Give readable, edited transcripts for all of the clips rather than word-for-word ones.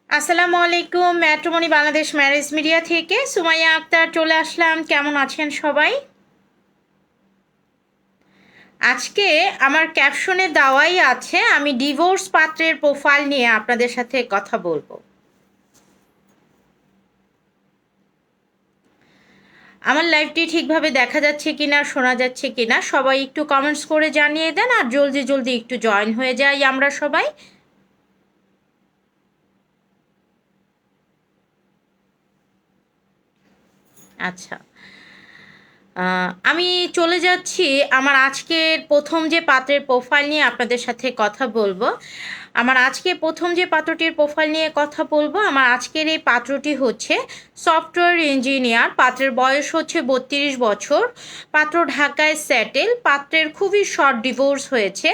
আসসালামু আলাইকুম। Matrimony Bangladesh marriage media থেকে সুমাইয়া আক্তার চলে আসলাম। কেমন আছেন সবাই? আজকে আমার ক্যাপশনে দেওয়াই আছে, আমি ডিভোর্স পাত্রের প্রোফাইল নিয়ে আপনাদের সাথে কথা বলবো। আমার লাইভটি ঠিকভাবে দেখা যাচ্ছে কিনা, শোনা যাচ্ছে কিনা সবাই একটু কমেন্টস করে জানিয়ে দেন, আর জলদি জলদি একটু জয়েন হয়ে যাই আমরা সবাই। আচ্ছা, আমি চলে যাচ্ছি আমার আজকের প্রথম যে পাত্রের প্রোফাইল নিয়ে আপনাদের সাথে কথা বলবো। আমার আজকে প্রথম যে পাত্রটির প্রোফাইল নিয়ে কথা বলবো, আমার আজকের এই পাত্রটি হচ্ছে সফটওয়্যার ইঞ্জিনিয়ার। পাত্রের বয়স হচ্ছে 32 বছর। পাত্র ঢাকায় সেটেল। পাত্রের খুবই শর্ট ডিভোর্স হয়েছে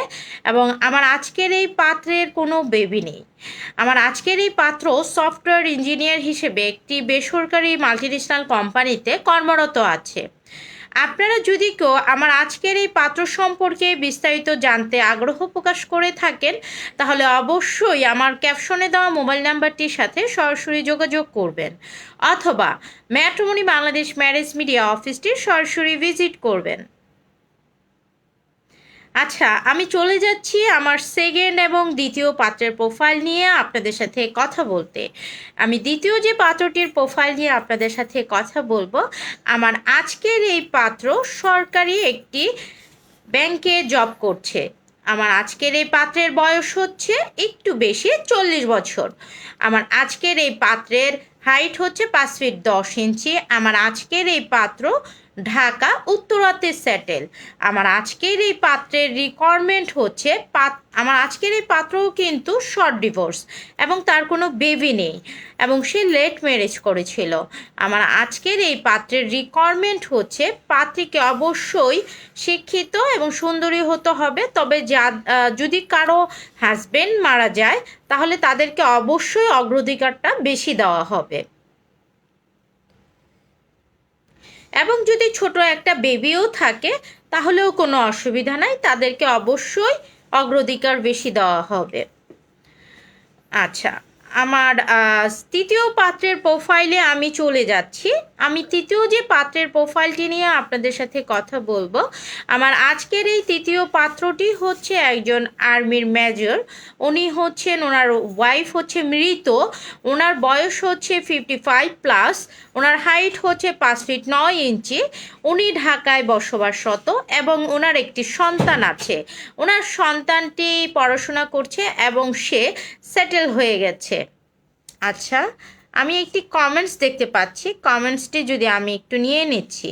এবং আমার আজকের এই পাত্রের কোনো বেবি নেই। আমার আজকের এই পাত্র সফটওয়্যার ইঞ্জিনিয়ার হিসেবে একটি বেসরকারি মাল্টিন্যাশনাল কোম্পানিতে কর্মরত আছে। আপনারা যদি কেউ আমার আজকের এই পাত্র সম্পর্কে বিস্তারিত জানতে আগ্রহ প্রকাশ করে থাকেন, তাহলে অবশ্যই আমার ক্যাপশনে দেওয়া মোবাইল নাম্বারটির সাথে সরাসরি যোগাযোগ করবেন, অথবা ম্যাট্রিমনি বাংলাদেশ ম্যারেজ মিডিয়া অফিসটি সরাসরি ভিজিট করবেন। আচ্ছা, আমি চলে যাচ্ছি আমার সেকেন্ড এবং দ্বিতীয় পাত্রের প্রোফাইল নিয়ে আপনাদের সাথে কথা বলতে। আমি দ্বিতীয় যে পাত্রটির প্রোফাইল নিয়ে আপনাদের সাথে কথা বলবো, আমার আজকের এই পাত্র সরকারি একটি ব্যাংকে জব করছে। আমার আজকের এই পাত্রের বয়স হচ্ছে একটু বেশি, 40 বছর। আমার আজকের এই পাত্রের হাইট হচ্ছে 5 ফিট 10 ইঞ্চি। আমার আজকের এই পাত্র ঢাকা উত্তরাতে সেটেল। আমার আজকের এই পাত্রের রিকোয়ারমেন্ট হচ্ছে আমার আজকের এই পাত্রও কিন্তু শর্ট ডিভোর্স এবং তার কোনো বেবি নেই এবং সে লেট ম্যারেজ করেছিল। আমার আজকের এই পাত্রের রিকোয়ারমেন্ট হচ্ছে পাত্রীকে অবশ্যই শিক্ষিত এবং সুন্দরী হতে হবে, তবে যদি কারো হাজবেন্ড মারা যায় তাহলে তাদেরকে অবশ্যই অগ্রাধিকারটা বেশি দেওয়া হবে, এবং যদি ছোট একটা বেবিও থাকে তাহলেও কোনো অসুবিধা নাই, তাদেরকে অবশ্যই অগ্রাধিকার বেশি দেওয়া হবে। আচ্ছা, আমার তৃতীয় পাত্রের প্রোফাইলে আমি চলে যাচ্ছি। আমি তৃতীয় যে পাত্রের প্রোফাইলটি নিয়ে আপনাদের সাথে কথা বলবো, আমার আজকের এই তৃতীয় পাত্রটি হচ্ছে একজন আর্মির মেজর। উনি হচ্ছেন, ওনার ওয়াইফ হচ্ছে মৃত। ওনার বয়স হচ্ছে 55+। ওনার হাইট হচ্ছে 5 ফিট 9 ইঞ্চি। উনি ঢাকায় বসবাসরত এবং ওনার একটি সন্তান আছে। ওনার সন্তানটি পড়াশোনা করছে এবং সে সেটেল হয়ে গেছে। আচ্ছা, আমি একটি কমেন্টস দেখতে পাচ্ছি, কমেন্টসটি যদি আমি একটু নিয়ে নিচ্ছি।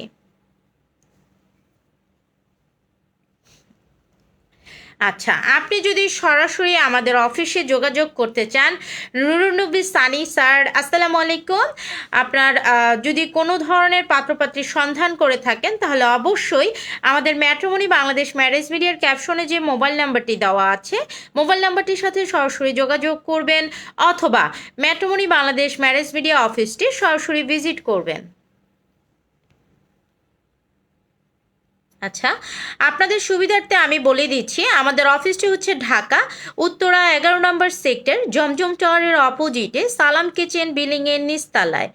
আচ্ছা, আপনি যদি সরাসরি আমাদের অফিসে যোগাযোগ করতে চান, নুরুন্নবী সানি স্যার, আসসালামু আলাইকুম। আপনার যদি কোনো ধরনের পাত্রপাত্রীর সন্ধান করে থাকেন তাহলে অবশ্যই আমাদের ম্যাট্রিমনি বাংলাদেশ ম্যারেজ মিডিয়ার ক্যাপশনে যে মোবাইল নাম্বারটি দেওয়া আছে, মোবাইল নাম্বারটির সাথে সরাসরি যোগাযোগ করবেন, অথবা ম্যাট্রিমনি বাংলাদেশ ম্যারেজ মিডিয়া অফিসটি সরাসরি ভিজিট করবেন। আচ্ছা, আপনাদের সুবিধার্থে আমি বলে দিচ্ছি, আমাদের অফিসটি হচ্ছে ঢাকা উত্তরা 11 নম্বর সেক্টর, জমজম টাওয়ারের অপোজিটে সালাম কিচেন বিল্ডিংয়ের নিচতলায়।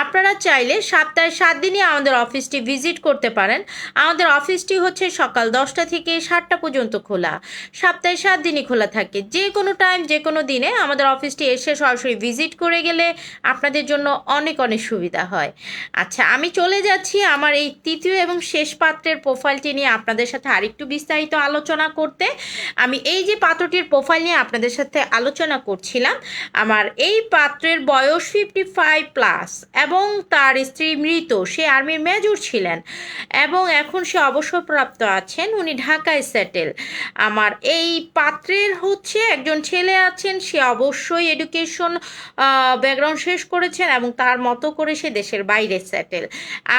আপনারা চাইলে সপ্তাহে 7 দিনই আমাদের অফিসটি ভিজিট করতে পারেন। আমাদের অফিসটি হচ্ছে সকাল 10টা থেকে 7টা পর্যন্ত খোলা। সপ্তাহে 7 দিনই খোলা থাকে। যে কোনো টাইম, যে কোনো দিনে আমাদের অফিসটি এসে সরাসরি ভিজিট করে গেলে আপনাদের জন্য অনেক অনেক সুবিধা হয়। আচ্ছা, আমি চলে যাচ্ছি আমার এই তৃতীয় এবং শেষ পাত্রের প্রোফাইলটি নিয়ে আপনাদের সাথে আরেকটু বিস্তারিত আলোচনা করতে। আমি এই যে পাত্রটির প্রোফাইল নিয়ে আপনাদের সাথে আলোচনা করছিলাম, আমার এই পাত্রের বয়স 55+ এবং তার স্ত্রী মৃত, সে আর্মির মেজর ছিলেন এবং এখন সে অবসরপ্রাপ্ত আছেন, উনি ঢাকায় সেটেল। আমার এই পাত্রের হচ্ছে একজন ছেলে আছেন, সে অবশ্যই এডুকেশন ব্যাকগ্রাউন্ড শেষ করেছেন এবং তার মতো করে সে দেশের বাইরে সেটেল।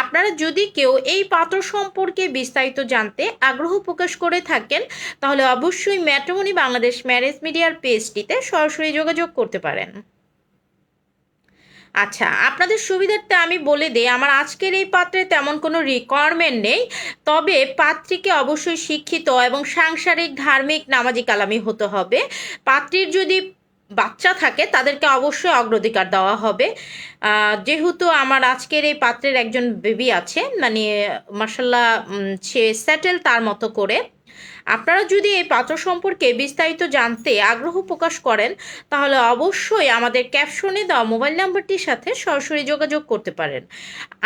আপনারা যদি কেউ এই পাত্র সম্পর্কে বিস্তারিত জানতে আগ্রহ প্রকাশ করে থাকেন তাহলে অবশ্যই ম্যাট্রিমনি বাংলাদেশ ম্যারেজ মিডিয়ার পেজটিতে সরাসরি যোগাযোগ করতে পারেন। আচ্ছা, আপনাদের সুবিধার্থে আমি বলে দিই, আমার আজকের এই পাত্রে তেমন কোনো রিকোয়ারমেন্ট নেই, তবে পাত্রীকে অবশ্যই শিক্ষিত এবং সাংসারিক ধার্মিক নামাজি কালামি হতে হবে। পাত্রীর যদি বাচ্চা থাকে তাদেরকে অবশ্যই অগ্রাধিকার দেওয়া হবে। যেহেতু আমার আজকের এই পাত্রের একজন বেবি আছে, মানে মার্শাল্লাহ সে সেটেল তার মতো করে। আপনারা যদি এই পাত্র সম্পর্কে বিস্তারিত জানতে আগ্রহ প্রকাশ করেন তাহলে অবশ্যই আমাদের ক্যাপশনে দেওয়া মোবাইল নাম্বারটির সাথে সরাসরি যোগাযোগ করতে পারেন।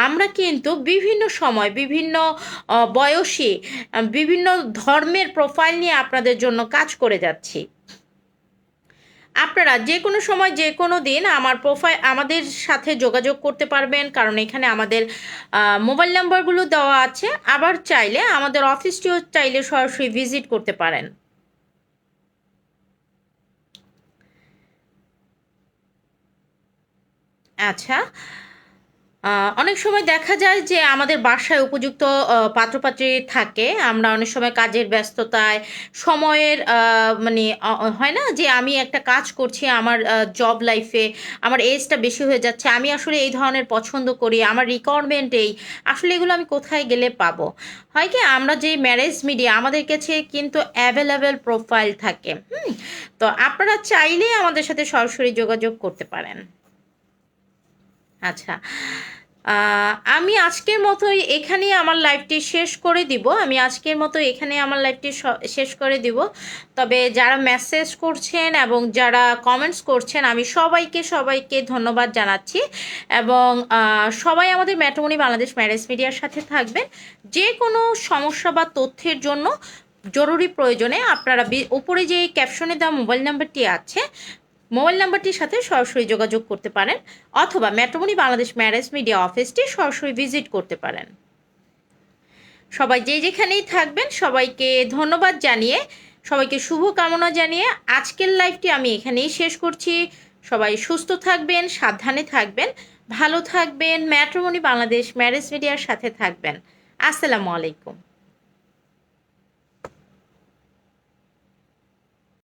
আমরা কিন্তু বিভিন্ন সময় বিভিন্ন বয়সী বিভিন্ন ধর্মের প্রোফাইল নিয়ে আপনাদের জন্য কাজ করে যাচ্ছি। আপনারা যে কোনো সময় যে কোনো দিন আমাদের সাথে যোগাযোগ করতে পারবেন, কারণ এখানে আমাদের মোবাইল নাম্বারগুলো দেওয়া আছে। আবার চাইলে আমাদের অফিসটিও চাইলে সরাসরি ভিজিট করতে পারেন। আচ্ছা, অনেক সময় দেখা যায় যে আমাদের বাসায় উপযুক্ত পাত্রপাত্রী থাকে। আমরা অনেক সময় কাজের ব্যস্ততায় সময়ের মানে হয় না যে আমি একটা কাজ করছি, আমার জব লাইফে আমার এজটা বেশি হয়ে যাচ্ছে, আমি আসলে এই ধরনের পছন্দ করি, আমার রিকোয়ারমেন্ট এই, আসলে এগুলো আমি কোথায় গেলে পাবো? হয় কি, আমরা যে ম্যারেজ মিডিয়া আমাদের কাছে কিন্তু অ্যাভেলেবেল প্রোফাইল থাকে। তো আপনারা চাইলে আমাদের সাথে সরাসরি যোগাযোগ করতে পারেন। আচ্ছা, আমি আজকের মতোই এখানেই আমার লাইভটি শেষ করে দিব। শেষ করে দিব। তবে যারা মেসেজ করছেন এবং যারা কমেন্টস করছেন আমি সবাইকে ধন্যবাদ জানাচ্ছি। এবং সবাই আমাদের ম্যাট্রিমনি বাংলাদেশ ম্যারেজ মিডিয়ার সাথে থাকবেন। যে কোনো সমস্যা বা তথ্যের জন্য জরুরি প্রয়োজনে আপনারা উপরে যে ক্যাপশনে দেওয়া মোবাইল নাম্বারটি আছে, মোবাইল নাম্বারটির সাথে সরাসরি যোগাযোগ করতে পারেন, অথবা ম্যাট্রিমনি বাংলাদেশ ম্যারেজ মিডিয়া অফিসটি সরাসরি ভিজিট করতে পারেন। সবাই যেখানেই থাকবেন সবাইকে ধন্যবাদ জানিয়ে, সবাইকে শুভকামনা জানিয়ে আজকের লাইভটি আমি এখানেই শেষ করছি। সবাই সুস্থ থাকবেন, সাবধানে থাকবেন, ভালো থাকবেন, ম্যাট্রিমনি বাংলাদেশ ম্যারেজ মিডিয়ার সাথে থাকবেন। আসসালামু আলাইকুম।